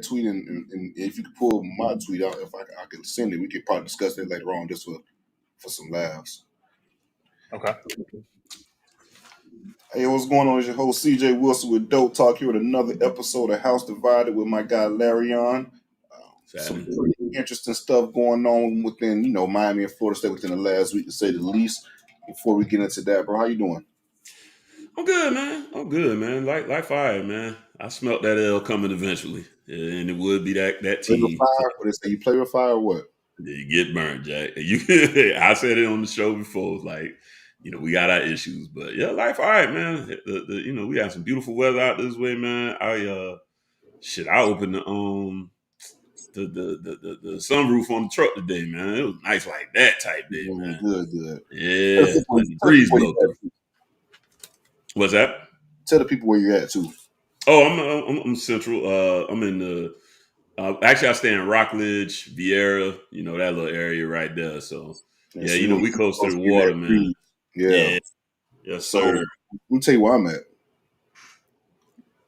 tweet, and if you could pull my tweet out, if I could send it, we could probably discuss that later on just for some laughs. Okay. Hey, what's going on? It's your host CJ Wilson with Doak Talk here with another episode of House Divided with my guy Larion. Some pretty interesting stuff going on within, Miami and Florida State within the last week, to say the least. Before we get into that, bro, how you doing? I'm good, man. Life all right, man. I smelt that L coming eventually, and it would be that team. Play with fire? What they say? You play with fire or what? You get burned, Jack. I said it on the show before. It's like, we got our issues, but yeah, life all right, man. We have some beautiful weather out this way, man. I opened the sunroof on the truck today, man. It was nice like that type day, man. Good. Yeah, the breeze blow through. What's that? Tell the people where you're at too. Oh, I'm central. I'm in the. Actually, I stay in Rockledge, Vieira. That little area right there. So yeah, we close to the water, man. Yeah. Yes, sir. Let me tell you where I'm at.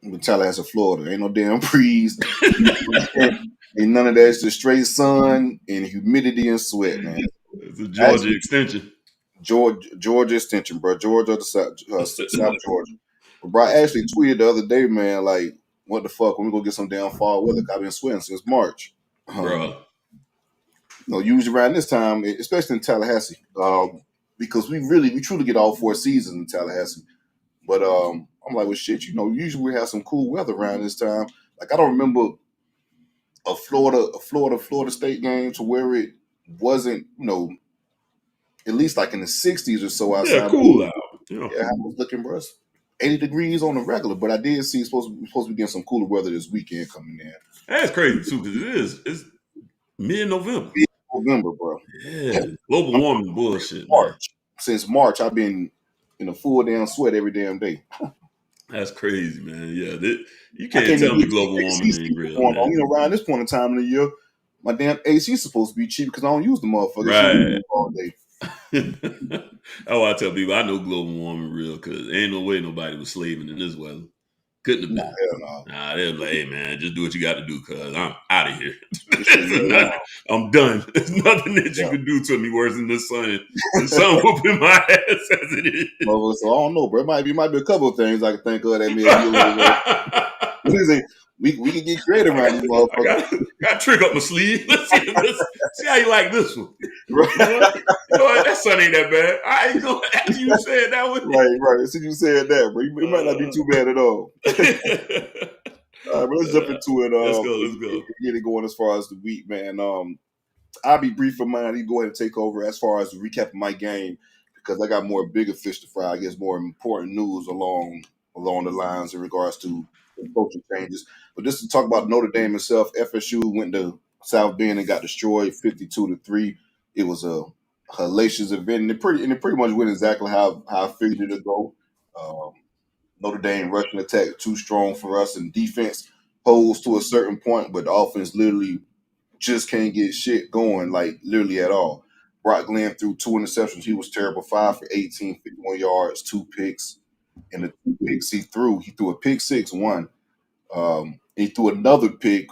I'm in Tallahassee, Florida. Ain't no damn breeze. Ain't none of that. It's just straight sun and humidity and sweat, man. It's a Georgia extension. Georgia extension, bro. Georgia to South Georgia. But bro, I actually tweeted the other day, man, like, what the fuck, when we go get some damn fall weather? I've been sweating since March. Bro. Usually around this time, especially in Tallahassee, because we truly get all 4 seasons in Tallahassee. But I'm like, well, shit, usually we have some cool weather around this time. Like, I don't remember a Florida State game to where it wasn't, at least like in the 60s or so outside. Yeah, cool out. Yeah, I was looking, bro. 80 degrees on the regular, but I did see it's supposed to be getting some cooler weather this weekend coming in. That's crazy too, because it's mid-November. November, bro. Yeah, global warming bullshit. March. Since March, I've been in a full damn sweat every damn day. That's crazy, man. Yeah, you can't tell me global warming ain't real. Around this point in time of the year, my damn AC is supposed to be cheap because I don't use the motherfucker right all day. That's why I tell people I know global warming real, because ain't no way nobody was slaving in this weather. Couldn't have been. Nah, they're like, hey man, just do what you got to do, cause I'm out of here. I'm done. There's nothing that you can do to me worse than the sun. The sun whooping my ass as it is. Well, so I don't know, bro. It might be a couple of things I can think of that made you a little bit. We can get creative around these motherfuckers. Got a trick up my sleeve. Let's see how you like this one. Right. You know what? That sun ain't that bad. After you said that one. Right. Since you said that, bro, it might not be too bad at all. All right, but let's jump into it. Let's go. Get it going as far as the week, man. I'll be brief for mine. You go ahead and take over as far as the recap of my game, because I got more bigger fish to fry. I guess more important news along the lines in regards to coaching changes. But just to talk about Notre Dame itself, FSU went to South Bend and got destroyed 52-3. It was a hellacious event, and it pretty much went exactly how I figured it to go. Notre Dame rushing attack too strong for us, and defense holds to a certain point, but the offense literally just can't get shit going, like literally at all. Brock Glenn threw 2 interceptions. He was terrible. 5 for 18, 51 yards, 2 picks. And the 2 picks he threw a pick 6, 1. He threw another pick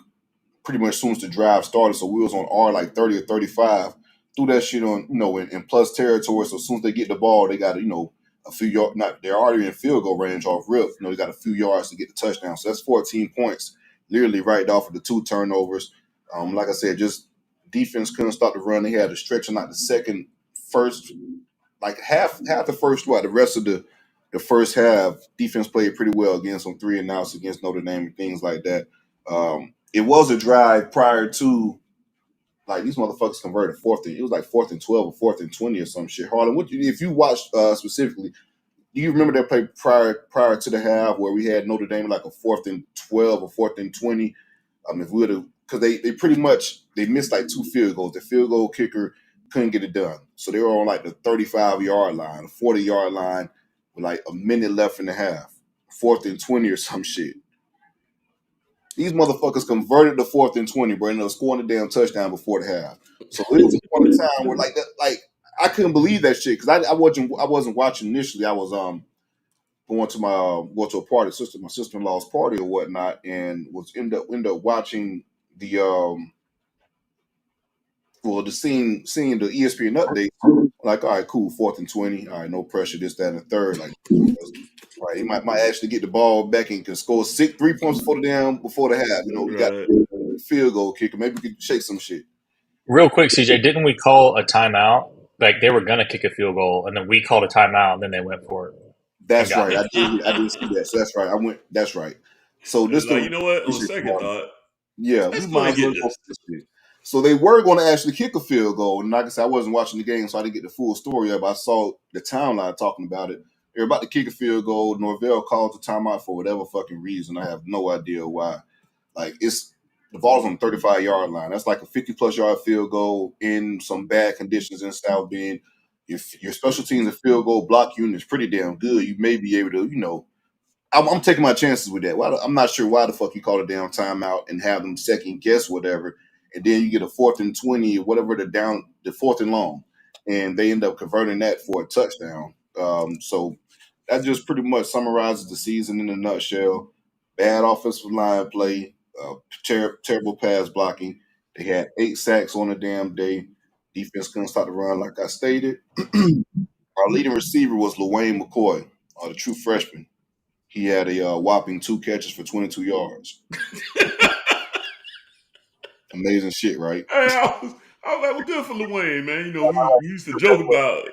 pretty much as soon as the drive started. So we was on R like 30 or 35. Threw that shit on, in plus territory. So as soon as they get the ball, they got, a few yards. They're already in field goal range off rip. They got a few yards to get the touchdown. So that's 14 points, literally right off of the 2 turnovers. Like I said, just defense couldn't stop the run. They had to stretch on like the first, like half the first, the rest of the first half, defense played pretty well against some 3 and outs against Notre Dame and things like that. It was a drive prior to, like, these motherfuckers converted it was like 4th and 12 or 4th and 20 or some shit. Harlan, if you watched specifically, do you remember that play prior to the half where we had Notre Dame like a 4th and 12 or 4th and 20? If we would have, because they pretty much, they missed like 2 field goals. The field goal kicker couldn't get it done. So they were on like the 35-yard line, 40-yard line, with like a minute left in the half, 4th and 20 or some shit. These motherfuckers converted the 4th and 20, bro, and they were scoring the damn touchdown before the half. So it was a point in time where I couldn't believe that shit, because I wasn't watching initially. I was going to a party, my sister-in-law's party or whatnot, and was end up watching the seeing the ESPN update. Like, all right, cool, 4th and 20. All right, no pressure, this, that, and the third. Like, right, he might actually get the ball back and can score 3 points before the half. You know, we got a field goal kicker. Maybe we could shake some shit. Real quick, CJ, didn't we call a timeout? Like they were gonna kick a field goal, and then we called a timeout, and then they went for it. That's right. I didn't see that. So that's right. That's right. So this like, you know what? On second thought, yeah, we might as well go for this shit. So they were going to actually kick a field goal, and like I said, I wasn't watching the game, so I didn't get the full story of it. I saw the timeline talking about it. They're about to kick a field goal. Norvell calls the timeout for whatever fucking reason. I have no idea why. Like, the ball's on the 35-yard line. That's like a 50-plus yard field goal in some bad conditions in South Bend. If your special teams and field goal block unit is pretty damn good, you may be able to, you know, I'm taking my chances with that. I'm not sure why the fuck you call a damn timeout and have them second guess whatever, and then you get a 4th and 20 or whatever the 4th and long, and they end up converting that for a touchdown. So that just pretty much summarizes the season in a nutshell. Bad offensive line play, terrible pass blocking. They had 8 sacks on the damn day. Defense couldn't stop the run, like I stated. Our leading receiver was LaWayne McCoy, the true freshman. He had a whopping 2 catches for 22 yards. Amazing shit, right? Hey, I was like, well, good for LaWayne, man. You know, we used to joke about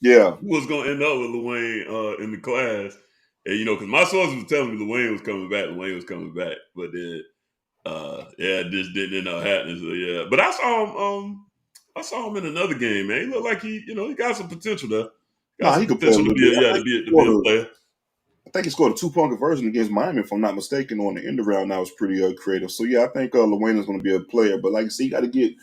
who was going to end up with LaWayne in the class. And, you know, because my sources was telling me LaWayne was coming back. But then, it just didn't end up happening. So, yeah. But I saw him in another game, man. He looked like he got some potential there. He could potential to be a player. I think he scored a 2-point conversion against Miami, if I'm not mistaken, on the end around. That was pretty creative. So yeah, I think LaWayne is going to be a player. But like I said, you got to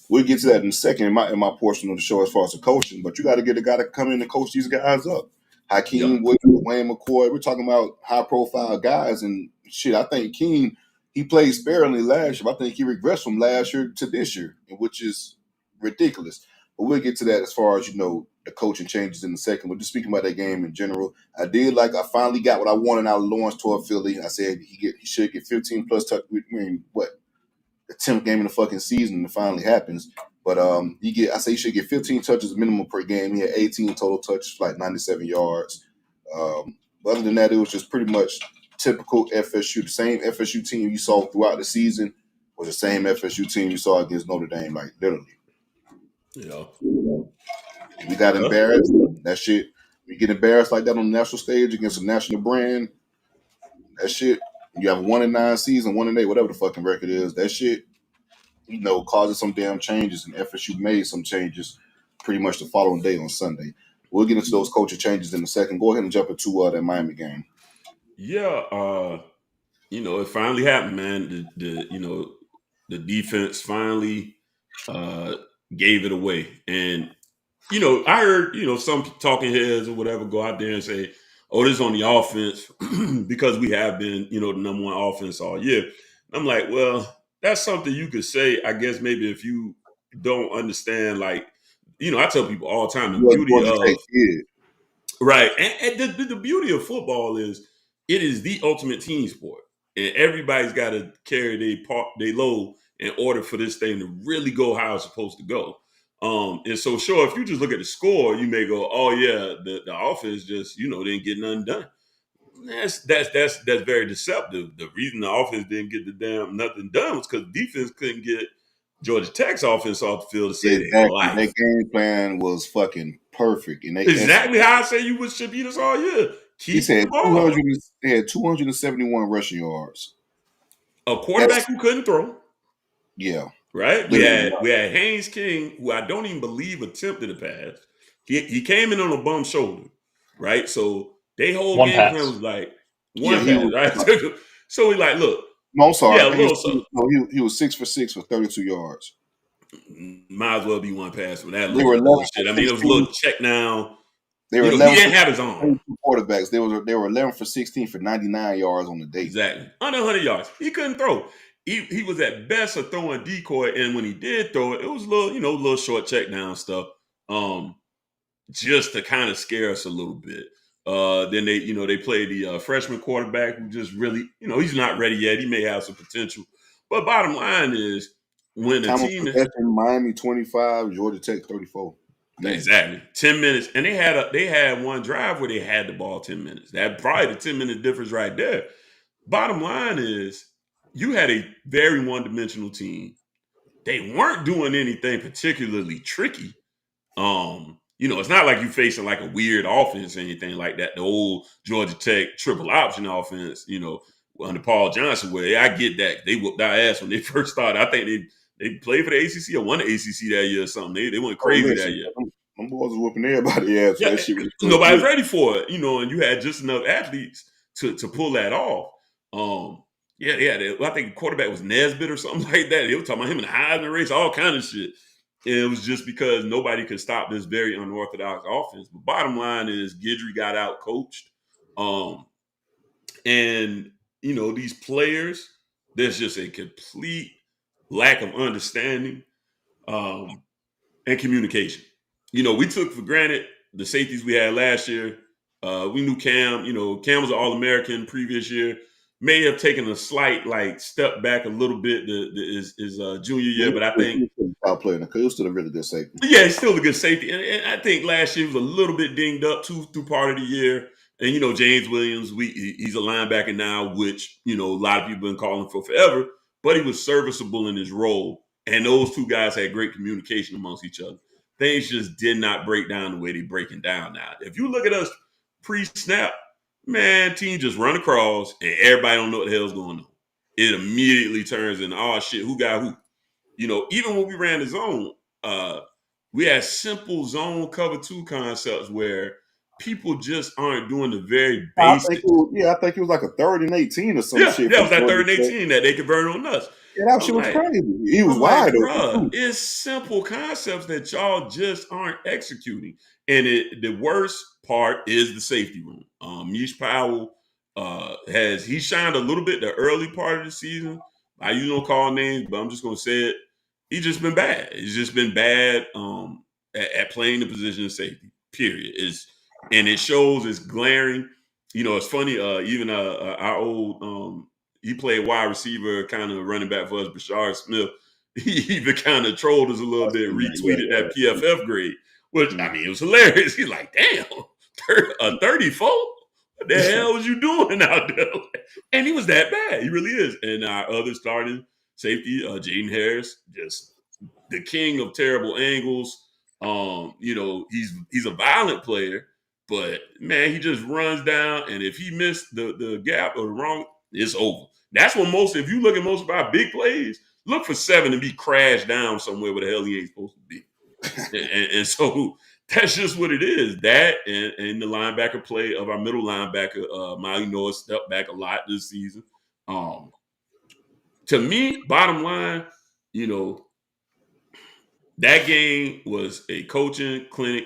we'll get to that in a second in my portion of the show as far as the coaching. But you got to get a guy to come in and coach these guys up. Hakeem Williams, LaWayne McCoy. We're talking about high profile guys and shit. I think Keem, he played sparingly last year. I think he regressed from last year to this year, which is ridiculous. But we'll get to that as far as, you know, the coaching changes in a second. But just speaking about that game in general, I finally got what I wanted out of Lawrence toward Philly. I said he should get 15 plus touch. I mean, what, the 10th game in the fucking season, and it finally happens. But he should get 15 touches minimum per game. He had 18 total touches, like 97 yards. But other than that, it was just pretty much typical FSU. The same FSU team you saw throughout the season was the same FSU team you saw against Notre Dame, like literally. Yeah. We got embarrassed. That shit. We get embarrassed like that on the national stage against a national brand. That shit. You have a 1-9 season, 1-8, whatever the fucking record is. That shit, you know, causes some damn changes, and FSU made some changes pretty much the following day on Sunday. We'll get into those coaching changes in a second. Go ahead and jump into that Miami game. Yeah, you know, it finally happened, man. The defense finally gave it away. And, you know, I heard, you know, some talking heads or whatever go out there and say, oh, this is on the offense because we have been, you know, the number one offense all year. And I'm like, well, that's something you could say, I guess, maybe if you don't understand, like, you know, I tell people all the time, the beauty of right. And the beauty of football is it is the ultimate team sport. And everybody's got to carry their load in order for this thing to really go how it's supposed to go. And so, sure, if you just look at the score, you may go, "Oh yeah, the offense just didn't get nothing done." That's very deceptive. The reason the offense didn't get the damn nothing done was because defense couldn't get Georgia Tech's offense off the field to save their life. That game plan was fucking perfect, and exactly how I say you should beat us all year. He said 200. They had 271 rushing yards. A quarterback who couldn't throw. Yeah. Right? We had Haynes King, who I don't even believe attempted a pass. He came in on a bum shoulder, right? So they whole game plan was like one pass, right? So we like, look. No, I'm sorry. Yeah, he was 6 for 6 for 32 yards. Might as well be one pass for that little bullshit. I mean, it was a little check down. He didn't have his own. Quarterbacks. They were 11 for 16 for 99 yards on the day. Exactly. Under 100 yards. He couldn't throw. He was at best a throwing decoy, and when he did throw it, it was a little short check down stuff, just to kind of scare us a little bit. Then they play the freshman quarterback who just really, he's not ready yet. He may have some potential. But bottom line is when a Time of team possession, Miami 25, Georgia Tech 34. Man. Exactly. 10 minutes. And they had one drive where they had the ball 10 minutes. That probably the 10-minute difference right there. Bottom line is you had a very one-dimensional team. They weren't doing anything particularly tricky. It's not like you facing like a weird offense or anything like that. The old Georgia Tech triple option offense, under Paul Johnson, where I get that they whooped our ass when they first started. I think they played for the ACC or won the ACC that year or something. They went crazy that year. Them boys was whooping everybody ass. Yeah, that shit was nobody's ready for it, and you had just enough athletes to pull that off. I think the quarterback was Nesbitt or something like that. They were talking about him in the Heisman race, all kind of shit. And it was just because nobody could stop this very unorthodox offense. But bottom line is Guidry got out coached. And these players, there's just a complete lack of understanding and communication. We took for granted the safeties we had last year. We knew Cam. Cam was an All-American previous year. May have taken a slight step back a little bit his junior year, but I think outplaying him because he was still a really good safety. Yeah, he's still a good safety, and I think last year was a little bit dinged up through part of the year. And James Williams, he's a linebacker now, which a lot of people have been calling for forever, but he was serviceable in his role, and those two guys had great communication amongst each other. Things just did not break down the way they're breaking down now. If you look at us pre-snap, man, team just run across and everybody don't know what the hell's going on. It immediately turns into, oh shit, who got who? Even when we ran the zone, we had simple zone cover 2 concepts where people just aren't doing the very basic. I think it was like a 3rd and 18 or some shit. Yeah, it was that 3rd and 18 that they converted on us. Yeah, that shit was crazy. He was wide open. It's simple concepts that y'all just aren't executing. And the worst part is the safety room. Mish Powell he shined a little bit the early part of the season. I usually don't call names, but I'm just gonna say it. He's just been bad. He's just been bad at playing the position of safety. Period. And it shows. It's glaring. It's funny. Even our old he played wide receiver, kind of running back for us, Bashard Smith. He even kind of trolled us a little bit, retweeted that PFF grade, which it was hilarious. He's like, "Damn, a 34? What the hell was you doing out there?" And he was that bad. He really is. And our other starting safety, Jaden Harris, just the king of terrible angles. He's a violent player, but man, he just runs down, and if he missed the gap or the wrong, it's over. That's what if you look at most of our big plays, look for 7 to be crashed down somewhere where the hell he ain't supposed to be. and so that's just what it is. That and the linebacker play of our middle linebacker, Miley Noles, stepped back a lot this season. To me, bottom line, that game was a coaching clinic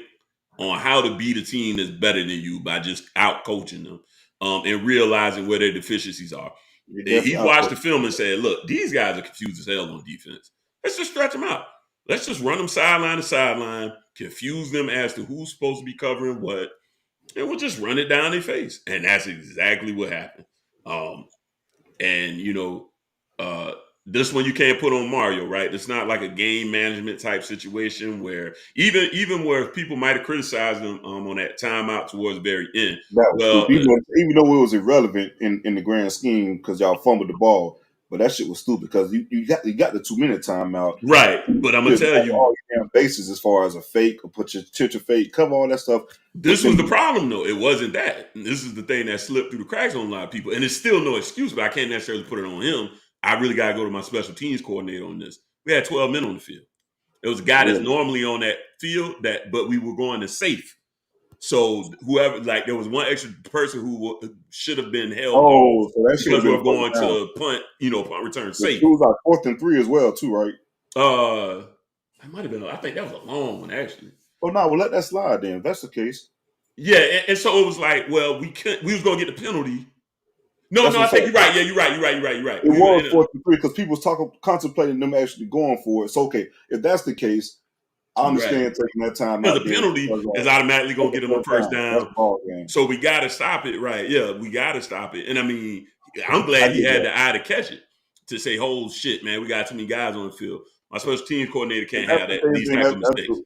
on how to beat a team that's better than you by just out coaching them and realizing where their deficiencies are. He watched the film and said, "Look, these guys are confused as hell on defense. Let's just stretch them out. Let's just run them sideline to sideline, confuse them as to who's supposed to be covering what, and we'll just run it down their face." And that's exactly what happened. This one you can't put on Mario, right? It's not like a game management type situation where even where people might have criticized him on that timeout towards the very end. Even though it was irrelevant in the grand scheme because y'all fumbled the ball, but that shit was stupid because you got the 2-minute timeout, right? But I'm gonna tell you, all your damn bases as far as a fake or put your fake, cover all that stuff. This was the problem, though. It wasn't that. And this is the thing that slipped through the cracks on a lot of people, and it's still no excuse. But I can't necessarily put it on him. I really got to go to my special teams coordinator on this. We had 12 men on the field. There was a guy that's normally on that field, but we were going to safe. So whoever, there was one extra person who should have been held. Oh, so that because we were going to punt return safe. It was like 4th and 3 as well, too, right? That might have been. I think that was a long one, actually. Oh no, we'll let that slide then. If that's the case. Yeah, and so it was like, well, we was going to get the penalty. No, I think you're right. Yeah, you're right. It was 4th and 3 because people was contemplating them actually going for it. So, okay, if that's the case, I understand taking that time because out the there penalty is automatically going to get them a first down. That's a ball game. So we got to stop it, right? Yeah, we got to stop it. And I mean, I'm glad I he get had that. the eye to catch it to say, "Oh shit, man, we got too many guys on the field." My special teams coordinator can't have that these type of mistakes.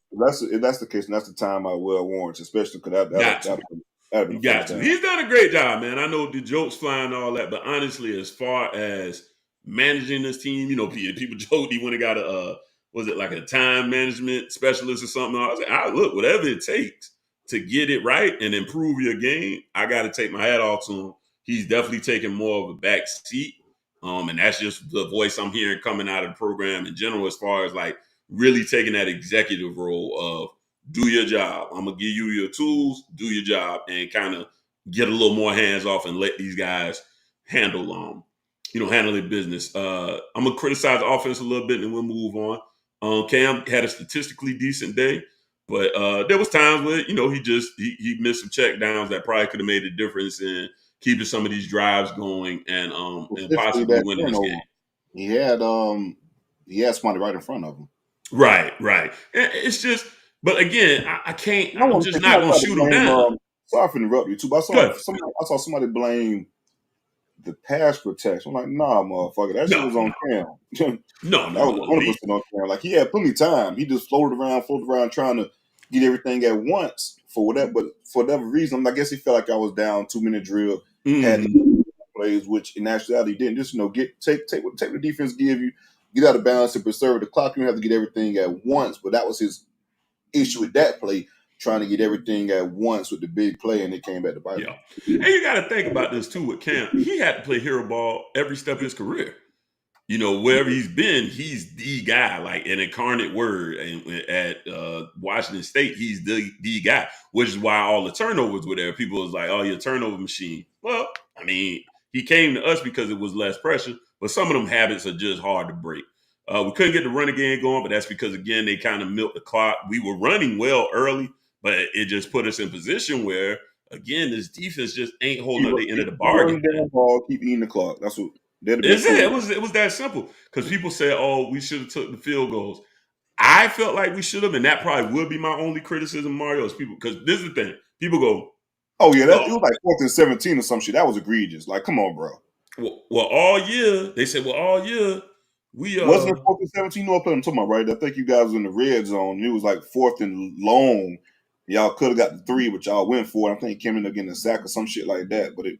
If that's the case, and that's the time I well warrants, especially because that'd been You a got first to. down. He's done a great job, man. I know the jokes flying and all that, but honestly, as far as managing this team, you know, people joked he went and got a was it like a time management specialist or something? I was like, look, whatever it takes to get it right and improve your game, I got to take my hat off to him. He's definitely taking more of a back seat. And that's just the voice I'm hearing coming out of the program in general, as far as like really taking that executive role of do your job. I'm gonna give you your tools, do your job, and kind of get a little more hands off and let these guys handle handle their business. I'm gonna criticize the offense a little bit and we'll move on. Cam had a statistically decent day, but there was times where he missed some check downs that probably could have made a difference in keeping some of these drives going and possibly winning this game. He had somebody right in front of him. Right. It's just, but again, I can't. I'm just not gonna shoot him down. Sorry for interrupting you too, but I saw somebody blame the pass protection. I'm like, nah, motherfucker, that shit was on Cam. No, that was 100% on Cam. Like, he had plenty of time. He just floated around trying to get everything at once for whatever reason. I guess he felt like I was down 2-minute drill, had plays, which in actuality he didn't. Just take what the defense give you, get out of balance and preserve the clock. You don't have to get everything at once, but that was his issue with that play. Trying to get everything at once with the big play, and it came back to bite him. Yeah. And you got to think about this too with Cam. He had to play hero ball every step of his career. You know, wherever he's been, he's the guy, like an incarnate word. And at Washington State, he's the guy, which is why all the turnovers were there. People was like, "Oh, you're a turnover machine." Well, I mean, he came to us because it was less pressure, but some of them habits are just hard to break. We couldn't get the running game going, but that's because, again, they kind of milked the clock. We were running well early, but it just put us in position where, again, this defense just ain't holding up the end of the bargain. Keep eating the clock. That's what it was that simple. Because people say, "Oh, we should have took the field goals." I felt like we should have, and that probably would be my only criticism, Mario, is people, because this is the thing. People go, "Oh yeah, it was like 4th and 17 or some shit. That was egregious." Like, come on, bro. Well, all year they said, all year we wasn't it 4th and 17? No, I'm talking about, right? I think you guys was in the red zone. It was like 4th and long. Y'all could have got the 3, but y'all went for it. I think he came in getting a sack or some shit like that. But it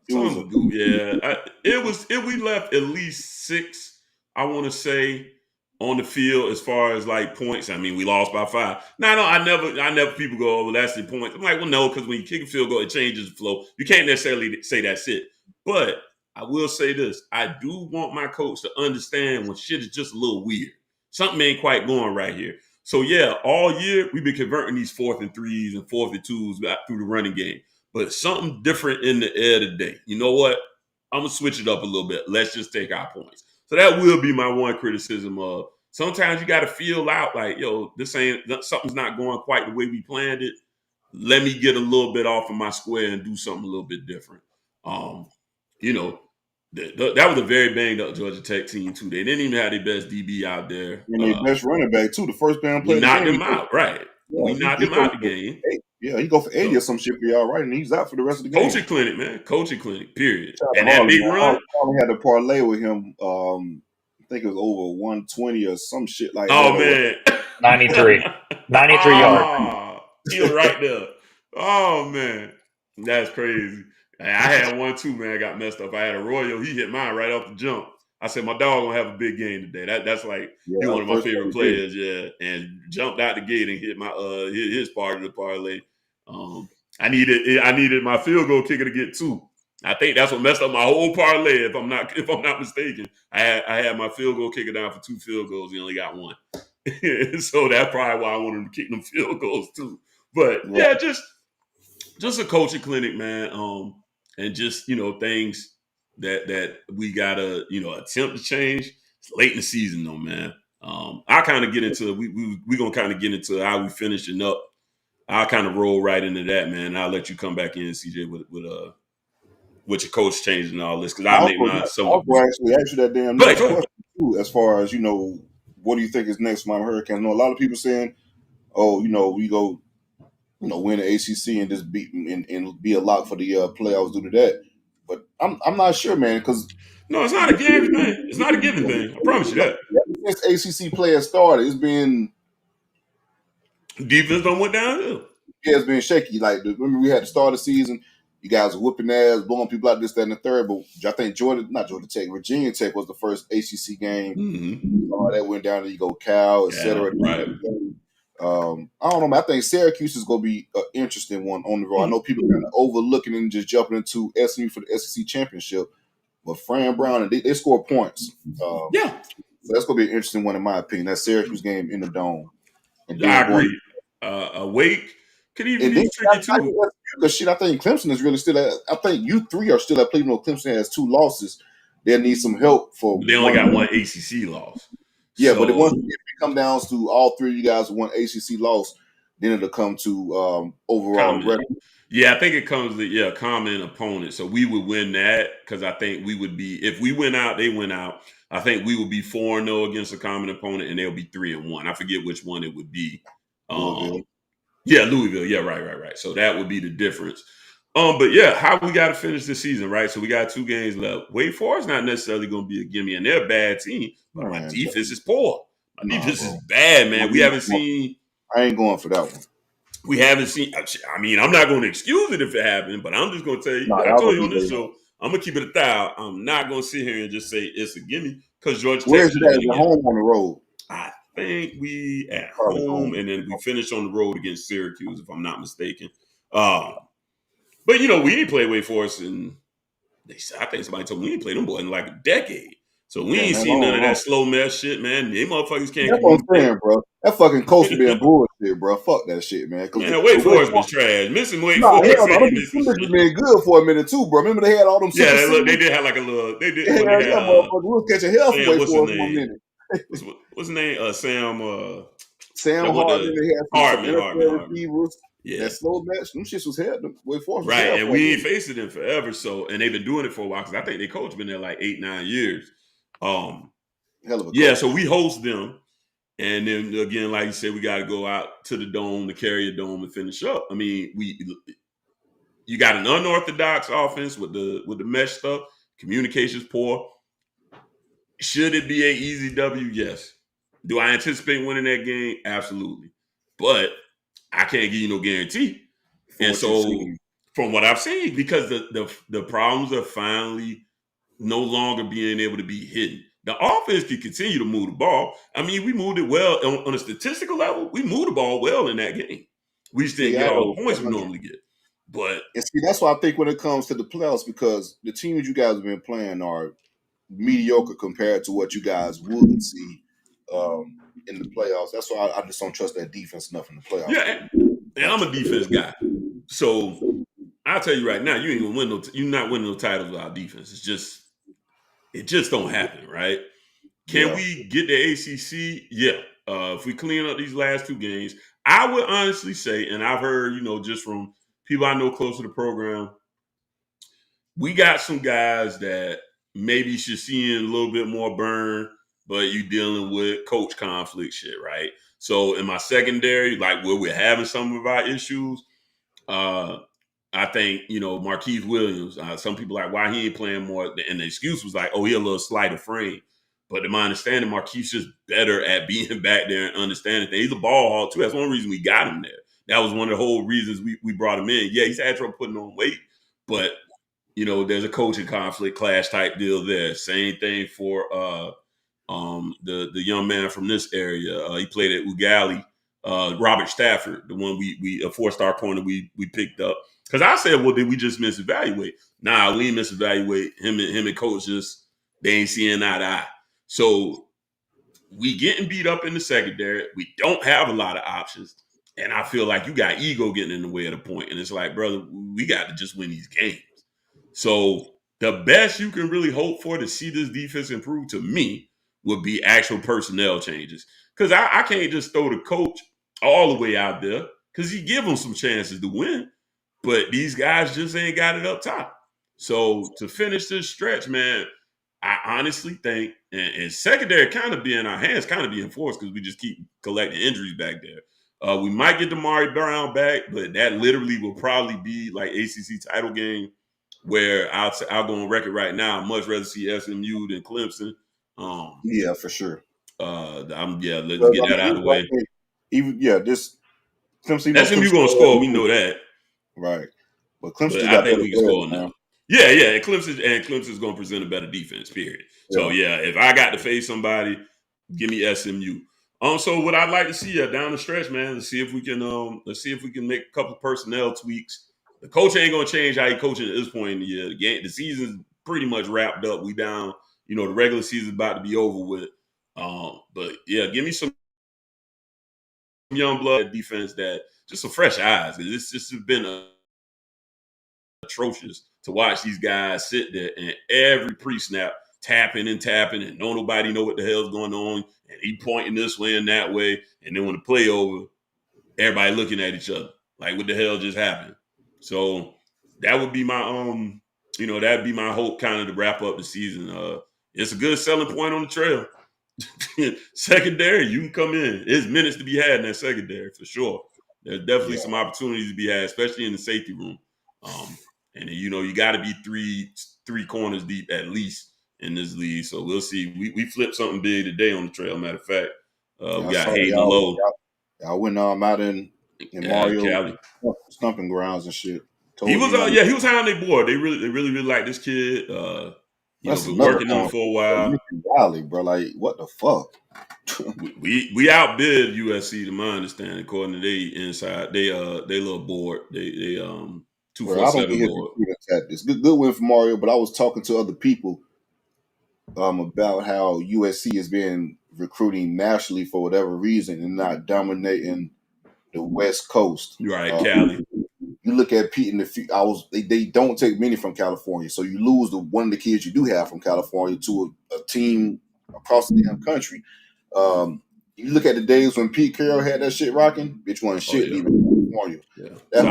was we left at least 6, I want to say, on the field as far as like points. I mean, we lost by 5. No, I never people go, "Oh, well, that's the point." I'm like, well, no, because when you kick a field goal, it changes the flow. You can't necessarily say that's it. But I will say this. I do want my coach to understand when shit is just a little weird. Something ain't quite going right here. So, yeah, all year we've been converting these 4th and 3s and 4th and 2s through the running game. But something different in the air today. You know what? I'm going to switch it up a little bit. Let's just take our points. So that will be my one criticism of sometimes you got to feel out like, yo, something's not going quite the way we planned it. Let me get a little bit off of my square and do something a little bit different. That was a very banged up Georgia Tech team too. They didn't even have their best DB out there. And their best running back too. The first band played. We knocked him out, right? Yeah, we knocked him out the game. Yeah, he go for 80 or some shit for y'all, right? And he's out for the rest of the game. Coaching clinic, man. Coaching clinic, period. And that big run. I had to parlay with him. I think it was over 120 or some shit like that. Oh, man. 93 yards. He was right there. Oh, man. That's crazy. I had one too, man. I got messed up. I had a Royal. He hit mine right off the jump. I said, my dog gonna have a big game today. That's like he's one of my favorite players, yeah. And jumped out the gate and hit my his part of the parlay. I needed my field goal kicker to get 2. I think that's what messed up my whole parlay. If I'm not mistaken, I had my field goal kicker down for 2 field goals. He only got 1, so that's probably why I wanted him to kick them field goals too. But yeah, just a coaching clinic, man. And just things that we gotta attempt to change. It's late in the season though, man. I kind of get into we gonna kind of get into how we finishing up. I'll kind of roll right into that, man. I'll let you come back in, CJ, with your coach change and all this, because I make my somewhat. I'll actually ask you that damn next question too, as far as what do you think is next for my Hurricanes? I know a lot of people saying oh, we go, win the ACC and just beat and be a lock for the playoffs due to that. But I'm not sure, man, because No, it's not a given thing. It's not a given thing. I promise you that. since ACC players started, it's been Defense don't went downhill. it's been shaky. Like remember we had the start of the season, you guys were whooping ass, blowing people out this, that, and the third. But I think not Georgia Tech, Virginia Tech was the first ACC game. Mm-hmm. That went down. There you go, Cal, etc. Right. I don't know, man. I think Syracuse is going to be an interesting one on the road. I know people are kind of overlooking and just jumping into SMU for the SEC championship, but Fran Brown and they score points. So that's going to be an interesting one in my opinion. That Syracuse game in the Dome. And I agree. Wake could even be tricky too. Because shit, I think Clemson is really still at. I think you three are still at Cleveland. Clemson has 2 losses. They need some help for. They only got one ACC loss. Yeah, but once it come down to all 3 of you guys one ACC loss, then it'll come to overall record. Yeah, I think it comes to common opponent. So we would win that because I think we would be, if we went out, they went out. I think we would be 4-0 against a common opponent, and they'll be 3-1. I forget which one it would be. Louisville. Yeah, right. So that would be the difference. But yeah, how we got to finish the season, right? So we got 2 games left. Wake Forest not necessarily going to be a gimme, and they're a bad team. But my defense is poor. My defense is bad, man. We haven't seen. I ain't going for that one. We haven't seen. I mean, I'm not going to excuse it if it happened, but I'm just going to tell you. I told you on this show, I'm going to keep it 1,000. I'm not going to sit here and just say it's a gimme because Georgia Tech. Where's that? Is home on the road? I think we at home, and then we finish on the road against Syracuse, if I'm not mistaken. But we didn't play Wake Forest, and I think somebody told me we didn't play them boys in like a decade. So we ain't seen none of that slow mess shit, man. They motherfuckers can't. That's what I'm saying, bro. That fucking coach being bullshit, bro. Fuck that shit, man. Wake Forest was trash. Missing Wake Forest. Them been good for a minute too, bro. Remember they had all them. Yeah, they did have like a little. They did. Motherfucker, we was catching hell from Wake Forest for a minute. What's his name? Sam Hartman. They had Hartman. Receivers. Yeah, that slow match. Them shits was hell. Wake Forest. Right, and we ain't facing them forever. So, and they've been doing it for a while because I think their coach been there like 8-9 years. Hell of a coach. So we host them, and then again, like you said, we got to go out to the Dome, the Carrier Dome, and finish up. I mean, you got an unorthodox offense with the mesh stuff. Communication's poor. Should it be an easy W? Yes. Do I anticipate winning that game? Absolutely. But I can't give you no guarantee. And so, from what I've seen, because the problems are finally no longer being able to be hidden. The offense can continue to move the ball. I mean, we moved it well on a statistical level. We moved the ball well in that game. We just didn't get all the points we normally get. But that's why I think when it comes to the playoffs, because the teams you guys have been playing are mediocre compared to what you guys would see in the playoffs. That's why I just don't trust that defense enough in the playoffs. Yeah, and I'm a defense guy. So I'll tell you right now, you ain't gonna win you're not winning no titles without defense. It just don't happen, right? Can we get the ACC? Yeah. If we clean up these last 2 games, I would honestly say, and I've heard, just from people I know close to the program, we got some guys that maybe should see in a little bit more burn, but you dealing with coach conflict shit, right? So in my secondary, like where we're having some of our issues, I think, Marquise Williams, some people like, why he ain't playing more? And the excuse was like, oh, he a little slight of frame. But to my understanding, Marquise just better at being back there and understanding things. He's a ball hog, too. That's one reason we got him there. That was one of the whole reasons we brought him in. Yeah, he's had trouble putting on weight, but, there's a coaching conflict clash type deal there. Same thing for the young man from this area. He played at Ugali, Robert Stafford, the one we a 4-star corner we picked up. Because I said, well, did we just misevaluate? Nah, we ain't misevaluate. Him and coach just, they ain't seeing eye to eye. So we getting beat up in the secondary. We don't have a lot of options. And I feel like you got ego getting in the way of the point. And it's like, brother, we got to just win these games. So the best you can really hope for to see this defense improve to me would be actual personnel changes. Because I can't just throw the coach all the way out there because he give them some chances to win. But these guys just ain't got it up top. So to finish this stretch, man, I honestly think, and secondary kind of be in our hands, kind of being forced because we just keep collecting injuries back there. We might get Damari Brown back, but that literally will probably be like ACC title game, where I'll go on record right now. I'd much rather see SMU than Clemson. Yeah, for sure. Let's get that out of the way. This Clemson. SMU gonna score. We know that, right? But Clemson but got I think better we can score now. enough. Yeah. Clemson's gonna present a better defense. Period. So if I got to face somebody, give me SMU. So what I'd like to see down the stretch, man, let's see if we can make a couple of personnel tweaks. The coach ain't gonna change how he coaching at this point in the year. The season's pretty much wrapped up. We down. The regular season's about to be over with. But yeah, give me some young blood defense that just some fresh eyes. It's just been atrocious to watch these guys sit there and every pre-snap tapping and don't nobody know what the hell's going on, and he pointing this way and that way, and then when the play over, everybody looking at each other like what the hell just happened. So that would be my that'd be my hope kind of to wrap up the season. It's a good selling point on the trail. Secondary, you can come in. There's minutes to be had in that secondary for sure. There's definitely some opportunities to be had, especially in the safety room. And you got to be three corners deep at least in this league. So we'll see. We flipped something big today on the trail. Matter of fact, we got Hayden Lowe. I went out in Mario Cali stomping grounds and shit. He was he was high on their board. They really like this kid. Been working on him for a while. Valley, bro, like what the fuck? we outbid USC to my understanding, according to they inside. They little board. They 247 board. Tactics. Good win for Mario, but I was talking to other people about how USC has been recruiting nationally for whatever reason and not dominating the West Coast. Right, Cali. You look at Pete in they don't take many from California, so you lose one of the kids you do have from California to a team across the damn country. You look at the days when Pete Carroll had that shit rocking, bitch wasn't shit even California. Yeah. That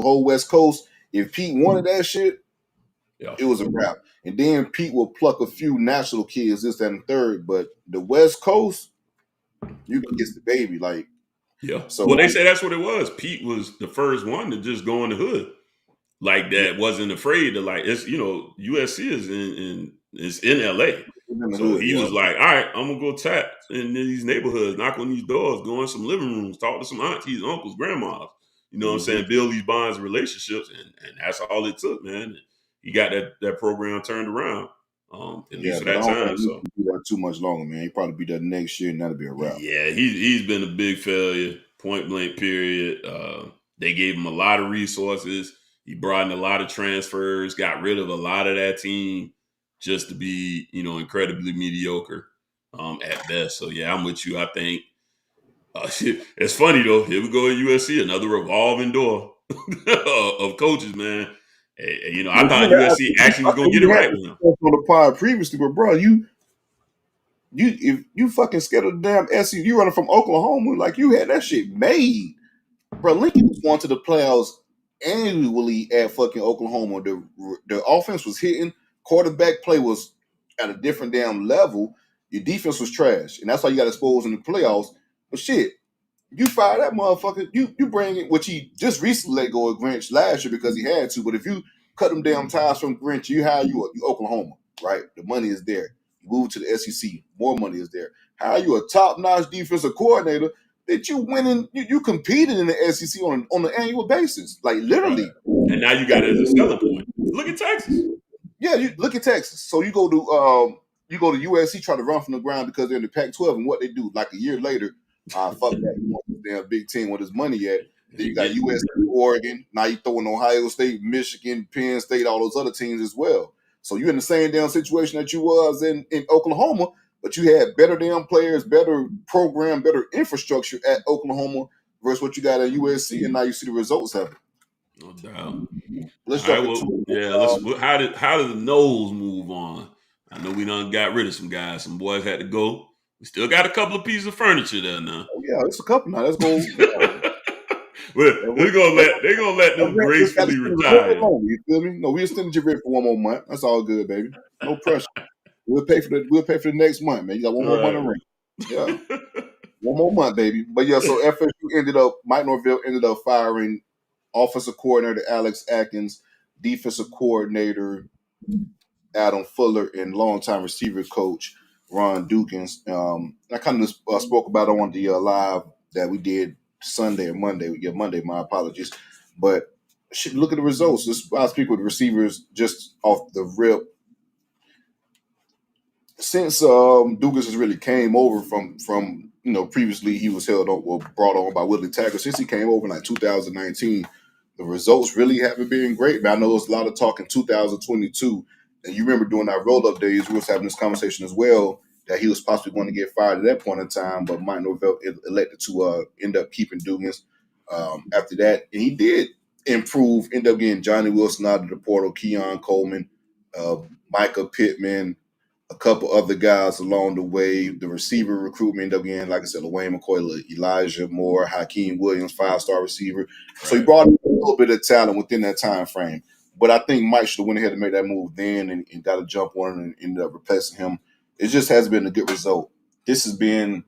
whole West Coast. If Pete wanted that shit, it was a wrap. And then Pete will pluck a few national kids, this, that, and third. But the West Coast, you can get the baby. Like, So they say that's what it was. Pete was the first one to just go in the hood. Like that, wasn't afraid to it's USC is in LA. So he was like, all right, I'm gonna go tap in these neighborhoods, knock on these doors, go in some living rooms, talk to some aunties, uncles, grandmas. You know what I'm saying? Build these bonds, relationships, and that's all it took, man. He got that program turned around. At least for that time. So do that too much longer, man. He probably be there next year, and that'll be a wrap. Yeah, he's been a big failure, point blank. Period. They gave him a lot of resources. He brought in a lot of transfers, got rid of a lot of that team just to be, incredibly mediocre at best. So yeah, I'm with you. I think it's funny though. Here we go at USC, another revolving door of coaches, man. Hey, I thought USC actually was gonna get it right with him. On the pod previously, but bro, if you fucking scared of the damn SEC, you running from Oklahoma, like you had that shit made, bro. Lincoln was going to the playoffs annually at fucking Oklahoma. The offense was hitting, quarterback play was at a different damn level. Your defense was trash, and that's why you got exposed in the playoffs. But shit, you fire that motherfucker. You bring it, which he just recently let go of Grinch last year because he had to. But if you cut them damn ties from Grinch, you Oklahoma, right? The money is there. You move to the SEC, more money is there. How are you a top-notch defensive coordinator that you winning? You competing in the SEC on an annual basis, like literally. Right. And now you got it as a selling point. Look at Texas. Yeah, you look at Texas. So you go to USC, try to run from the ground because they're in the Pac-12, and what they do, like a year later, fuck that. You want this damn Big Ten where there's money at. Then you got USC, Oregon. Now you throwing Ohio State, Michigan, Penn State, all those other teams as well. So you're in the same damn situation that you was in Oklahoma, but you had better damn players, better program, better infrastructure at Oklahoma versus what you got at USC, and now you see the results of it. No doubt. Let's how did the Noles move on? I know we done got rid of some guys. Some boys had to go. We still got a couple of pieces of furniture there now. Oh, yeah, it's a couple now. Let's go. They're gonna let them gracefully retire. You feel me? No, we extended your rent for one more month. That's all good, baby. No pressure. We'll pay for the next month, man. You got one more month of rent. Yeah. One more month, baby. But yeah, so Mike Norvell ended up firing offensive coordinator Alex Atkins, defensive coordinator Adam Fuller, and longtime receiver coach Ron Dukins. I kind of spoke about it on the live that we did Sunday or Monday. Yeah, Monday. My apologies. But look at the results. I speak with receivers just off the rip. Since Dugas has really came over from previously he was brought on by Woodley Tackle. Since he came over in like 2019, the results really haven't been great. But I know there's a lot of talk in 2022, and you remember during our roll up days we was having this conversation as well that he was possibly going to get fired at that point in time, but Mike Norvell elected to end up keeping Dugas after that, and he did improve. End up getting Johnny Wilson out of the portal, Keon Coleman, Micah Pittman, a couple other guys along the way. The receiver recruitment ended up getting, like I said, Wayne McCoy, Elijah Moore, Hakeem Williams, 5-star receiver. Right. So he brought in a little bit of talent within that time frame. But I think Mike should have went ahead and made that move then and got a jump on and ended up replacing him. It just has been a good result. This has been,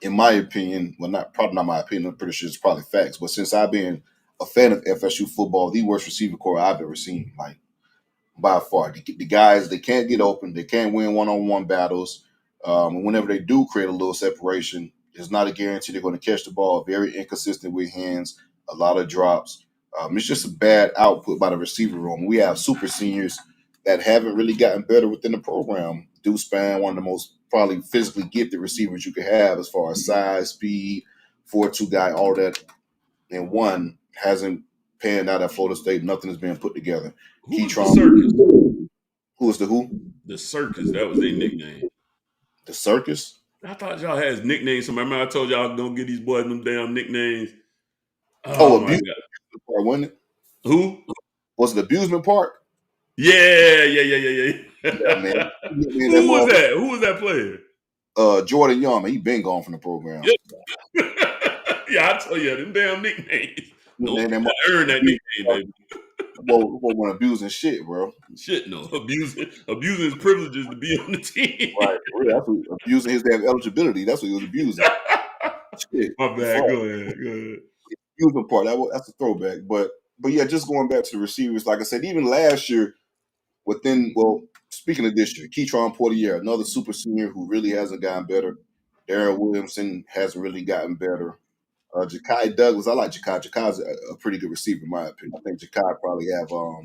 in my opinion, probably not my opinion, I'm pretty sure it's probably facts, but since I've been a fan of FSU football, the worst receiver core I've ever seen. Like, by far, the guys, they can't get open, they can't win one-on-one battles. And whenever they do create a little separation, it's not a guarantee they're going to catch the ball. Very inconsistent with hands, a lot of drops. It's just a bad output by the receiver room. We have super seniors that haven't really gotten better within the program. Deuce Spann, one of the most probably physically gifted receivers you could have as far as size, speed, 4-2 guy, all that in one, hasn't panned out at Florida State. Nothing is being put together. Who was the Circus? Who was the who? The Circus. That was their nickname. The Circus? I thought y'all had nicknames. Remember I told y'all don't give these boys them damn nicknames. Abusement Park, wasn't it? Who? Was it Abusement Park? Yeah, man. Who was that? Who was that player? Jordan Young, man. He been gone from the program. Yep. Yeah, I tell you, them damn nicknames. I earned that nickname, baby. Well, we're abusing shit, bro. Shit, no. Abusing his privileges to be on the team. Right. That's what, abusing his damn eligibility. That's what he was abusing. Shit. My bad. Go ahead. Abusing part. That's a throwback. But yeah, just going back to the receivers, like I said, even last year, speaking of this year, Keytron Portier, another super senior who really hasn't gotten better. Darren Williamson hasn't really gotten better. Ja'Kai Douglas, I like Ja'Kai. Ja'Kai's a pretty good receiver, in my opinion. I think Ja'Kai probably have a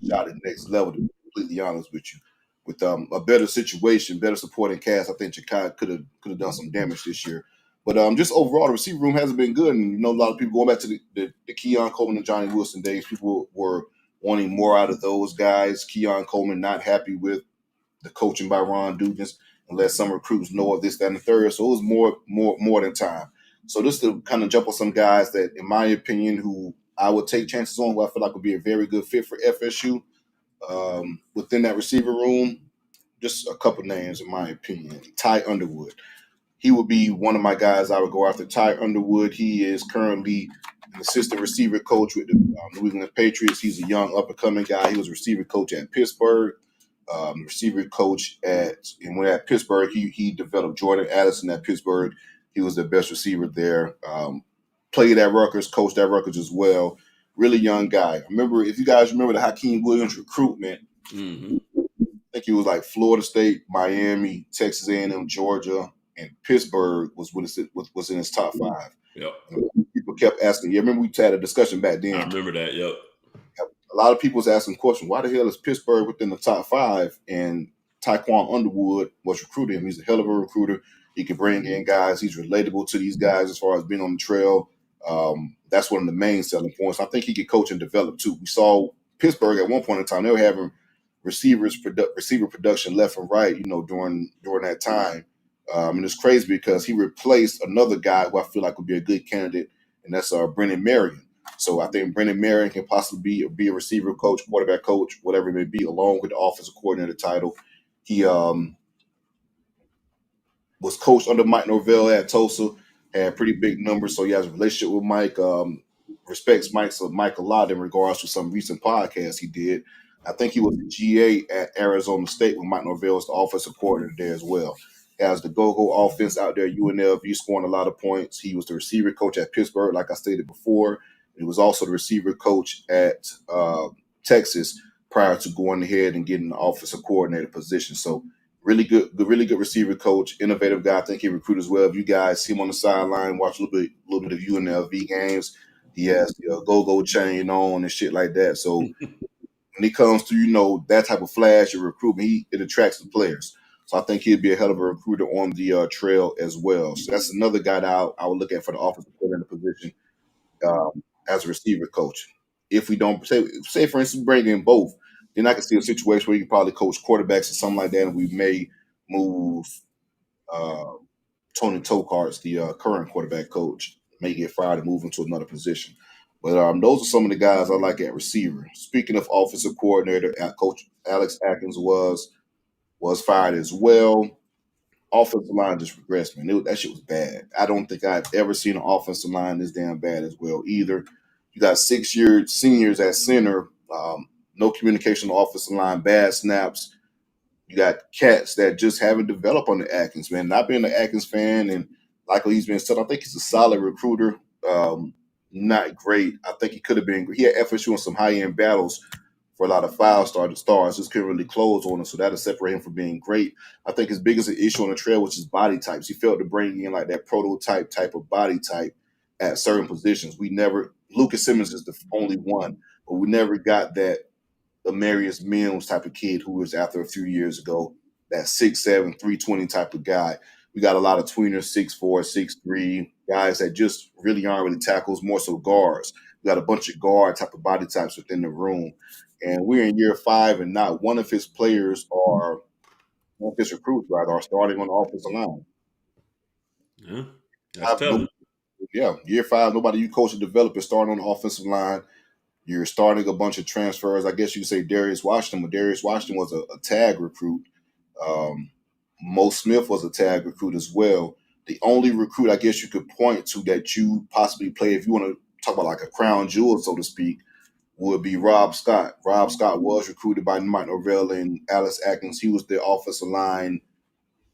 shot at the next level, to be completely honest with you. With a better situation, better supporting cast, I think Ja'Kai could have done some damage this year. But just overall, the receiver room hasn't been good. And, a lot of people going back to the Keon Coleman and Johnny Wilson days, people were wanting more out of those guys. Keon Coleman not happy with the coaching by Ron Dukins and let some recruits know of this, that, and the third. So it was more than time. So just to kind of jump on some guys that, in my opinion, who I would take chances on, who I feel like would be a very good fit for FSU within that receiver room, just a couple names, in my opinion. Ty Underwood. He would be one of my guys I would go after. Ty Underwood, he is currently an assistant receiver coach with the New England Patriots. He's a young, up-and-coming guy. He was a receiver coach at Pittsburgh. Receiver coach at Pittsburgh, he developed Jordan Addison at Pittsburgh. He was the best receiver there. Played at Rutgers, coached at Rutgers as well. Really young guy. If you guys remember the Hakeem Williams recruitment, I think he was like Florida State, Miami, Texas A&M, Georgia, and Pittsburgh was in his top 5. Yep. People kept asking. Yeah, remember we had a discussion back then. I remember that. Yep. A lot of people was asking the question, why the hell is Pittsburgh within the top 5? And Tyquan Underwood was recruiting him. He's a hell of a recruiter. He can bring in guys. He's relatable to these guys as far as being on the trail. That's one of the main selling points. I think he can coach and develop too. We saw Pittsburgh at one point in time, they were having receiver production left and right, during that time. And it's crazy because he replaced another guy who I feel like would be a good candidate, and that's Brennan Marion. So I think Brennan Marion can possibly be a receiver coach, quarterback coach, whatever it may be, along with the offensive coordinator title. He was coached under Mike Norvell at Tulsa, had pretty big numbers, so he has a relationship with Mike, respects Mike a lot in regards to some recent podcasts he did. I think he was the GA at Arizona State when Mike Norvell was the offensive coordinator there as well. has the go-go offense out there at UNLV, scoring a lot of points. He was the receiver coach at Pittsburgh, like I stated before. He was also the receiver coach at Texas prior to going ahead and getting the offensive coordinator position. So really good receiver coach, innovative guy. I think he recruited as well. If you guys see him on the sideline, watch a little bit of UNLV games. He has the go-go chain on and shit like that. So when it comes to, that type of flash of recruitment, it attracts the players. So I think he'd be a hell of a recruiter on the trail as well. So that's another guy that I would look at for the offensive coordinator position as a receiver coach. If we don't say for instance, bring in both, then I can see a situation where you can probably coach quarterbacks or something like that, and we may move uh, Tony Tokarts, the current quarterback coach, may get fired and move into another position. But those are some of the guys I like at receiver. Speaking of offensive coordinator, Coach Alex Atkins was fired as well. Offensive line just regressed, man. That shit was bad. I don't think I've ever seen an offensive line this damn bad as well either. You got 6-year seniors at center, no communication on the offensive line, bad snaps. You got cats that just haven't developed on the Atkins, man. Not being an Atkins fan, and like he's been said, I think he's a solid recruiter. Not great. I think he could have been. He had FSU in some high-end battles for a lot of five-star stars, just couldn't really close on him, so that'll separate him from being great. I think his biggest issue on the trail was his body types. He failed to bring in like that prototype type of body type at certain positions. Lucas Simmons is the only one, but we never got that Amarius Mills type of kid who was after a few years ago, that 6'7", 320 type of guy. We got a lot of tweeners, 6'4", 6'3", guys that just really aren't really tackles, more so guards. We got a bunch of guard type of body types within the room. And we're in year 5, and not one of his players one of his recruits, rather, are starting on the offensive line. Yeah, that's tough. Year 5, nobody you coach and develop is starting on the offensive line. You're starting a bunch of transfers. I guess you could say Darius Washington, but Darius Washington was a tag recruit. Mo Smith was a tag recruit as well. The only recruit I guess you could point to that you possibly play, if you want to talk about like a crown jewel, so to speak, would be Rob Scott. Rob Scott was recruited by Mike Norvell and Alex Atkins. He was the offensive line,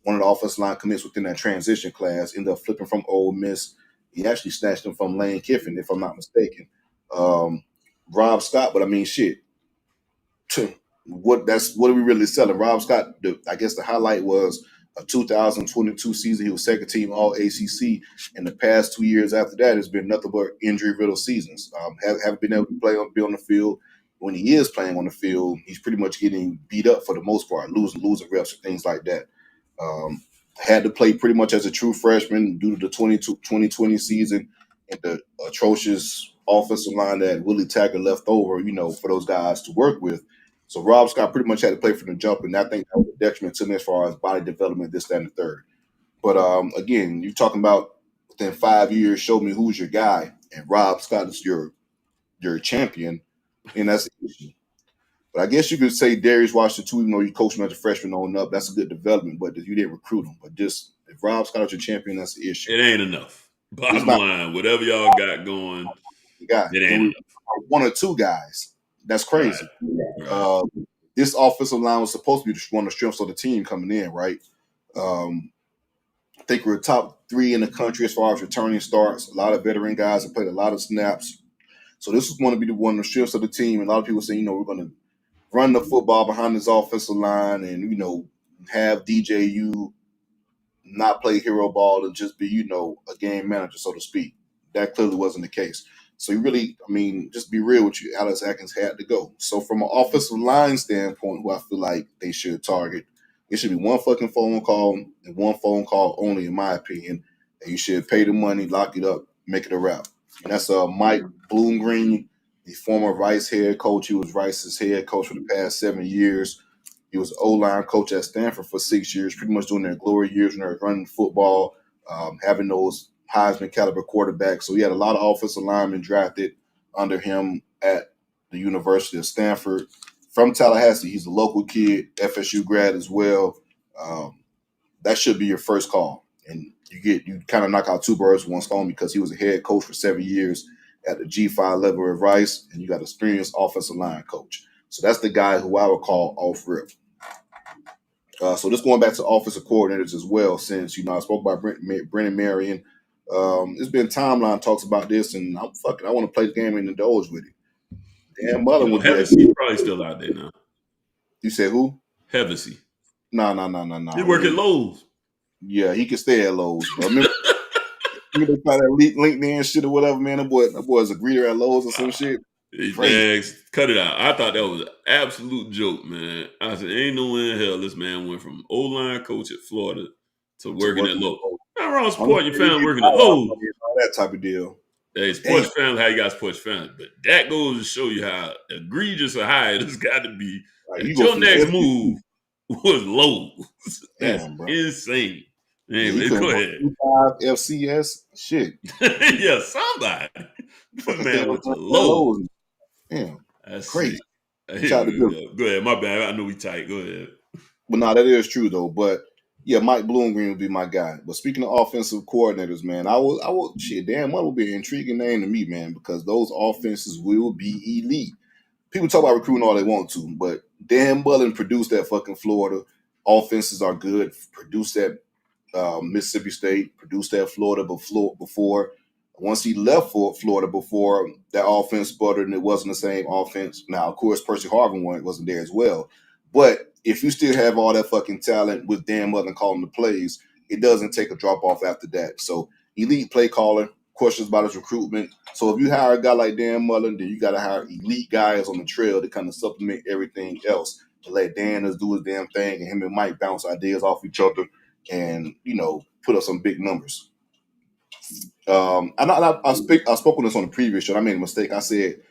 one of the offensive line commits within that transition class, ended up flipping from Ole Miss. He actually snatched him from Lane Kiffin, if I'm not mistaken. Rob Scott, but I mean, shit. What are we really selling? Rob Scott, I guess the highlight was a 2022 season. He was second team All ACC. And the past 2 years after that, it's been nothing but injury-riddled seasons. Haven't been able to be on the field. When he is playing on the field, he's pretty much getting beat up for the most part, losing reps and things like that. Had to play pretty much as a true freshman due to the 2020 season and the atrocious offensive line that Willie Taggart left over, for those guys to work with. So Rob Scott pretty much had to play from the jump, and I think that was a detriment to him as far as body development, this, that, and the third. But again, you're talking about within 5 years, show me who's your guy, and Rob Scott is your champion, and that's the issue. But I guess you could say Darius Washington too, even though you coached him as a freshman on up. That's a good development, but you didn't recruit him. But just if Rob Scott is your champion, that's the issue. It ain't enough. Bottom line, whatever y'all got going, it ain't enough. One or two guys. That's crazy. Right. This offensive line was supposed to be one of the strengths of the team coming in, right? I think we're top 3 in the country as far as returning starts. A lot of veteran guys have played a lot of snaps. So this was going to be one of the strengths of the team. And a lot of people say, we're going to run the football behind this offensive line and, have DJU not play hero ball and just be, a game manager, so to speak. That clearly wasn't the case. So you really, just be real with you, Alex Atkins had to go. So from an offensive line standpoint, who I feel like they should target, it should be one fucking phone call and one phone call only, in my opinion. And you should pay the money, lock it up, make it a wrap. And that's Mike Bloomgreen, the former Rice head coach. He was Rice's head coach for the past 7 years. He was O-line coach at Stanford for 6 years, pretty much during their glory years when they were running football, having those Heisman caliber quarterbacks. So he had a lot of offensive linemen drafted under him at the University of Stanford. From Tallahassee, he's a local kid, FSU grad as well. That should be your first call. And you kind of knock out 2 birds with one stone because he was a head coach for 7 years at the G5 level at Rice, and you got an experienced offensive line coach. So that's the guy who I would call off rip. So just going back to offensive coordinators as well, since I spoke about Brennan Marion. There's been timeline talks about this, and I want to play the game and indulge with it. Dan Mullen would be. Hevesy probably still out there now. You said who? Hevesy. No. He work at Lowe's. Yeah, he can stay at Lowe's. Remember they try that LinkedIn shit or whatever, man. That boy's a greeter at Lowe's or some shit. Man, cut it out. I thought that was an absolute joke, man. I said, ain't no way in hell this man went from O-line coach at Florida to working at Lowe's. Not wrong supporting your family working at Lowe's. That type of deal. Hey, sports family, how you got sports family. But that goes to show you how egregious a hire this got to be. Like, your next move was Lowe's. That's insane. Anyway, go ahead. FCS shit. Yeah, somebody. Man went to Lowe's. Damn, that's crazy. Go ahead, my bad. I know we tight. Go ahead. But no, that is true though. But yeah, Mike Bloomgreen would be my guy. But speaking of offensive coordinators, man, I will shit. Dan Mullen will be an intriguing name to me, man, because those offenses will be elite. People talk about recruiting all they want to, but Dan Mullen produced that fucking Florida. Offenses are good. Produced that Mississippi State. Produced that Florida before. Once he left for Florida, before that offense sputtered and it wasn't the same offense. Now, of course, Percy Harvin wasn't there as well. But if you still have all that fucking talent with Dan Mullen calling the plays, it doesn't take a drop off after that. So elite play caller, questions about his recruitment. So if you hire a guy like Dan Mullen, then you got to hire elite guys on the trail to kind of supplement everything else. To let Dan just do his damn thing and him and Mike bounce ideas off each other and, put up some big numbers. I spoke on this on the previous show. I made a mistake. I said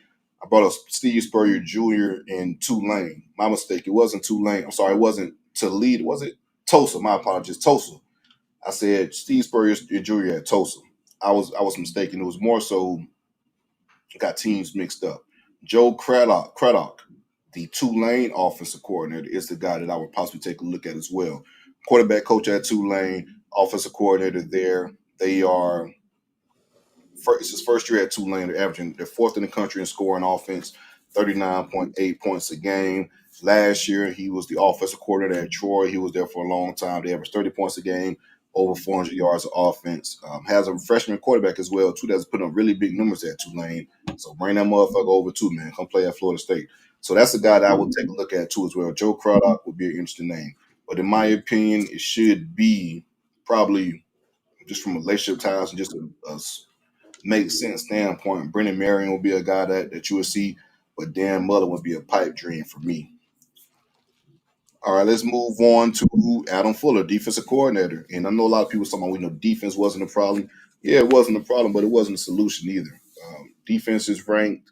I brought up Steve Spurrier Jr. in Tulane. My mistake. It wasn't Tulane. I'm sorry. It wasn't Toledo. Was it Tulsa? My apologies. Tulsa. I said Steve Spurrier Jr. at Tulsa. I was mistaken. It was more so got teams mixed up. Joe Craddock, the Tulane offensive coordinator, is the guy that I would possibly take a look at as well. Quarterback coach at Tulane, offensive coordinator there. They are. It's his first year at Tulane. They're fourth in the country in scoring offense, 39.8 points a game. Last year, he was the offensive coordinator at Troy. He was there for a long time. They averaged 30 points a game, over 400 yards of offense. Has a freshman quarterback as well, too, that's putting up really big numbers at Tulane. So bring that motherfucker over, too, man. Come play at Florida State. So that's the guy that I would take a look at, too, as well. Joe Craddock would be an interesting name. But in my opinion, it should be probably just from relationship ties and just a make sense standpoint. Brennan Marion will be a guy that you would see, but Dan Mullen would be a pipe dream for me. All right, let's move on to Adam Fuller, defensive coordinator. And I know a lot of people talking about, defense wasn't a problem. Yeah, it wasn't a problem, but it wasn't a solution either. Defense is ranked,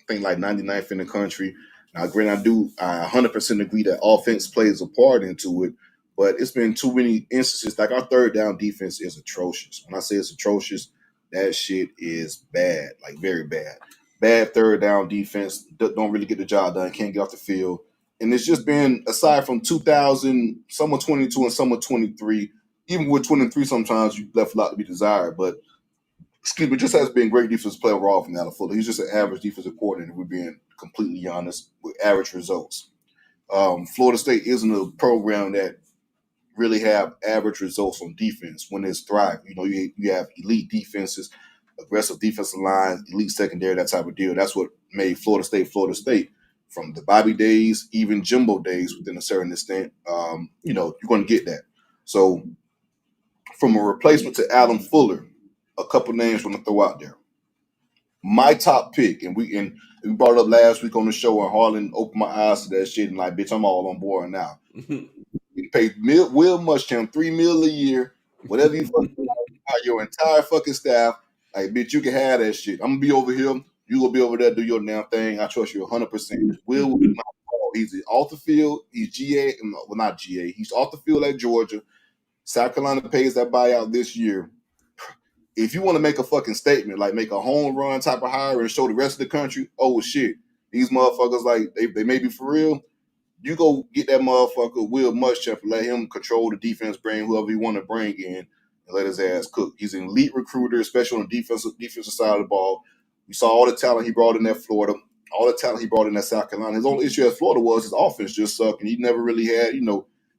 I think, like 99th in the country. Now, granted, I 100% agree that offense plays a part into it, but it's been too many instances. Like our third down defense is atrocious. When I say it's atrocious, that shit is bad, like very bad. Bad third down defense, don't really get the job done, can't get off the field. And it's just been, aside from 2000, some of 22 and some of 23, even with 23 sometimes you left a lot to be desired. But, it just has been great defensive play overall from Adam Fuller. He's just an average defensive coordinator, if we're being completely honest, with average results. Florida State isn't a program that really have average results on defense when it's thriving. You have elite defenses, aggressive defensive lines, elite secondary, that type of deal. That's what made Florida State. From the Bobby days, even Jimbo days, within a certain extent, you're going to get that. So, from a replacement to Adam Fuller, a couple names I'm going to throw out there. My top pick, and we brought it up last week on the show, and Harlan opened my eyes to that shit, and like, bitch, I'm all on board now. You pay Will Muschamp $3 million a year, whatever you fucking hire your entire fucking staff. Like, bitch, you can have that shit. I'm gonna be over here. You gonna be over there, do your damn thing. I trust you 100%. Will be my call. He's off the field. He's GA. Well, not GA. He's off the field at Georgia. South Carolina pays that buyout this year. If you want to make a fucking statement, like make a home run type of hire and show the rest of the country, oh shit, these motherfuckers, like they may be for real. You go get that motherfucker Will Muschamp and let him control the defense, bring whoever you want to bring in, and let his ass cook. He's an elite recruiter, especially on the defensive side of the ball. We saw all the talent he brought in at Florida, all the talent he brought in at South Carolina. His only issue at Florida was his offense just sucked, and he never really had,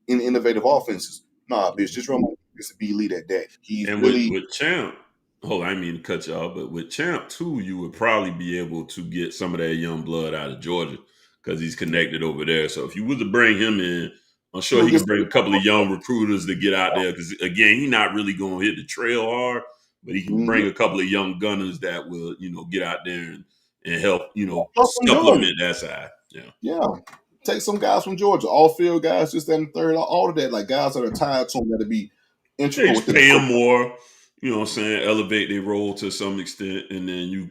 in innovative offenses. Nah, bitch, just run my defense and be elite at that. He's And really with Champ, hold on, I didn't mean to cut you off, but with Champ too, you would probably be able to get some of that young blood out of Georgia because he's connected over there. So if you were to bring him in, I'm he sure will he get can bring a couple of young recruiters to get out there because again, he's not really going to hit the trail hard, but he can bring a couple of young gunners that will, get out there and help, plus from Georgia. supplement that side. Yeah. Yeah. Take some guys from Georgia, all field guys, just that and third, all of that, like guys that are tied to him that'll be They integral just within pay the them more, you know what I'm saying, elevate their role to some extent, and then you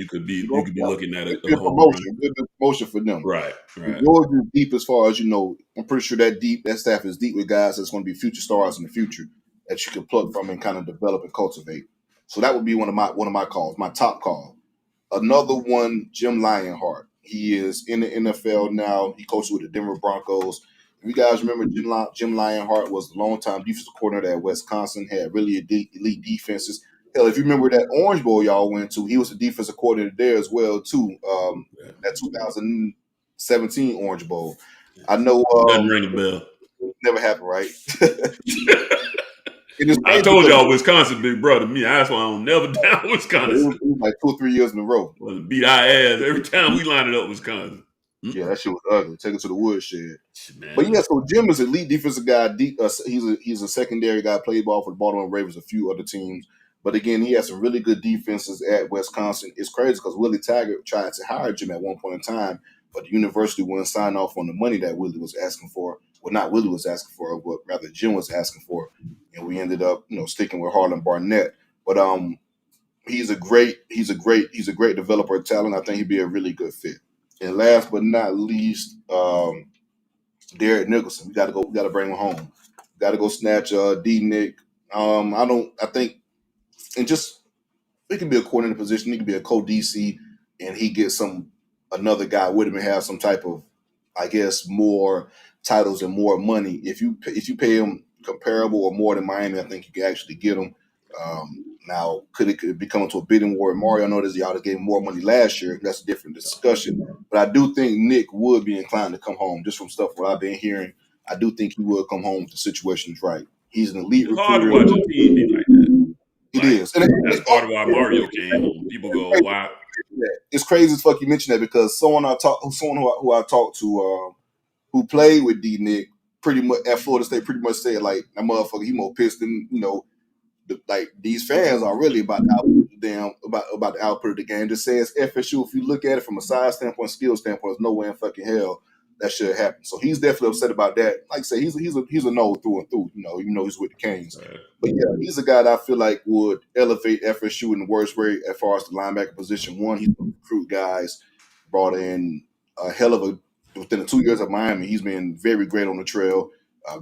could be looking at It'd a be a home run. promotion. It'd be a promotion for them. Right. Georgia is deep as far as I'm pretty sure that staff is deep with guys that's going to be future stars in the future that you can pluck from and kind of develop and cultivate. So that would be one of my calls, my top call. Another one, Jim Lionheart. He is in the NFL now. He coaches with the Denver Broncos. If you guys remember, Jim Lionheart was the longtime defensive coordinator at Wisconsin, had really elite defenses. Hell, if you remember that Orange Bowl y'all went to, he was the defensive coordinator there as well, too. That 2017 Orange Bowl. I know Doesn't ring a bell. never happened, right? I told y'all Wisconsin big brother me. That's why I don't never down Wisconsin. It was like 2 or 3 years in a row. Well, beat our ass every time we lined it up Wisconsin. Yeah, that shit was ugly. Take it to the woodshed. Man. But yeah, so Jim is an elite defensive guy. He's a secondary guy. Played ball for the Baltimore Ravens, a few other teams. But again, he has some really good defenses at Wisconsin. It's crazy because Willie Taggart tried to hire Jim at one point in time, but the university wouldn't sign off on the money that Willie was asking for. Well, not Willie was asking for, but rather Jim was asking for. And we ended up, sticking with Harlan Barnett. But he's a great developer of talent. I think he'd be a really good fit. And last but not least, Derek Nicholson. We gotta bring him home. Gotta go snatch D Nick. I think and just he can be a coordinator position, he can be a co-DC, and he gets another guy with him and have some type of, I guess, more titles and more money. If you pay him comparable or more than Miami, I think you can actually get him. Now, could it be coming to a bidding war? Mario, I know that y'all gave more money last year. That's a different discussion. But I do think Nick would be inclined to come home, just from stuff what I've been hearing. I do think he would come home if the situation's right. He's an elite recruiter. Hard to watch a team be like that. It is. And that's part of why Mario came home. People go, "Why?" It's crazy as fuck you mentioned that because someone who I talked to who played with D Nick pretty much at Florida State pretty much said like that motherfucker he more pissed than these fans are really about the output about the output of the game. Just says FSU. If you look at it from a size standpoint, skill standpoint, there's no way in fucking hell that should happen. So he's definitely upset about that. Like I say, he's a no through and through. Even though he's with the Canes, but yeah, he's a guy that I feel like would elevate FSU in the worst way as far as the linebacker position. One, he's recruit guys, brought in a hell of a within the 2 years of Miami. He's been very great on the trail.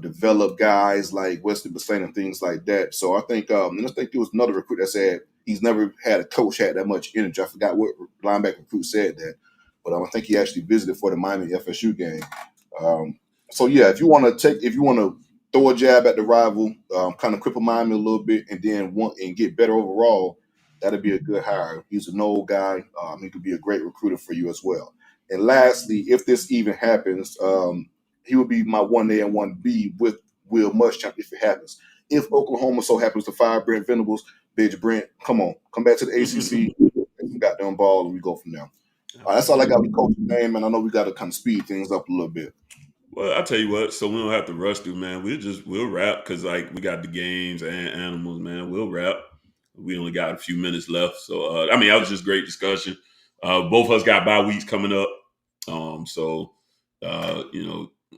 Develop guys like Wesley Bassane and things like that. So I think, and I think there was another recruit that said he's never had a coach had that much energy. I forgot what linebacker recruit said that, but I think he actually visited for the Miami FSU game. So yeah, if you want to throw a jab at the rival, kind of cripple Miami a little bit, and then get better overall, that'd be a good hire. He's an old guy. He could be a great recruiter for you as well. And lastly, if this even happens, he would be my 1A and 1B with Will Muschamp if it happens. If Oklahoma so happens to fire Brent Venables, bitch, Brent, come back to the ACC, got them ball, and we go from there. That's all I got with Coach's name, and I know we got to kind of speed things up a little bit. Well, I'll tell you what, so we don't have to rush through, man. We'll wrap because we got the games and animals, man. We'll wrap. We only got a few minutes left. So, that was just great discussion. Both of us got bye weeks coming up.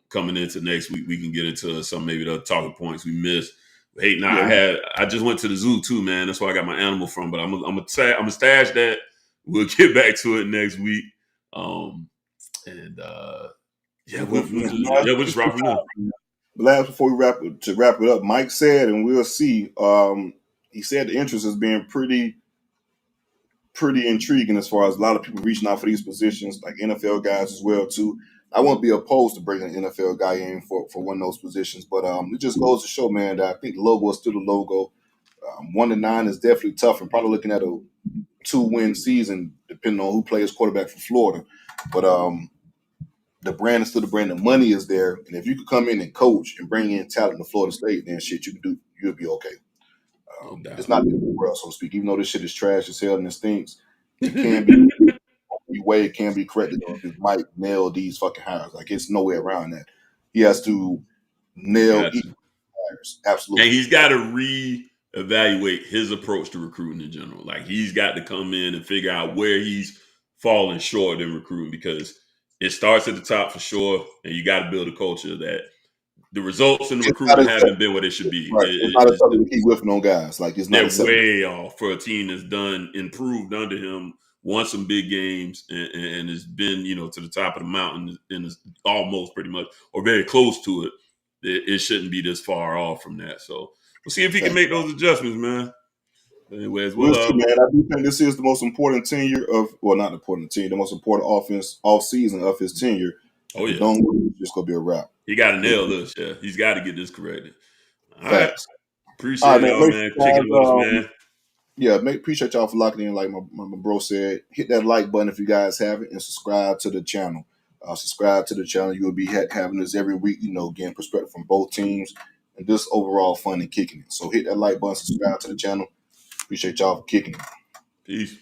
Coming into next week, we can get into some maybe the talking points we missed. Hey, I just went to the zoo too, man. That's where I got my animal from. But I'm gonna stash that. We'll get back to it next week. We'll just wrap it up. Last before we wrap it up, Mike said, and we'll see. He said the interest has been pretty intriguing as far as a lot of people reaching out for these positions, like NFL guys as well too. I won't be opposed to bringing an NFL guy in for one of those positions, but it just goes to show, man, that I think the logo is still the logo. 1-9 is definitely tough, and probably looking at a 2-win season, depending on who plays quarterback for Florida. But the brand is still the brand. The money is there, and if you could come in and coach and bring in talent to Florida State, then shit, you can do. You'll be okay. No doubt. It's not the world, so to speak. Even though this shit is trash as hell and it stinks, it can be. Way it can be corrected if Mike nailed these fucking hires. Like it's no way around that. He has to nail each hires. Absolutely. And he's got to reevaluate his approach to recruiting in general. Like he's got to come in and figure out where he's falling short in recruiting, because it starts at the top for sure, and you got to build a culture that the results in the recruitment haven't been what they should be. Right. It's not acceptable to keep whiffing on guys. Like it's not they're way off for a team that's improved under him, won some big games, and has been, to the top of the mountain and is almost pretty much or very close to it. It shouldn't be this far off from that. So we'll see if he can make those adjustments, man. Anyways, we'll see, man. I do think this is the most important tenure not important tenure, the most important offense off season of his tenure. Oh yeah, it's just gonna be a wrap. He got to nail this. Yeah, he's got to get this corrected. All Facts. right, appreciate y'all, man. Kicking with us, man. Yeah, appreciate y'all for locking in. Like my bro said, hit that like button if you guys haven't, and subscribe to the channel. Subscribe to the channel. You will be having this every week. Getting perspective from both teams and just overall fun and kicking it. So hit that like button, subscribe to the channel. Appreciate y'all for kicking it. Peace.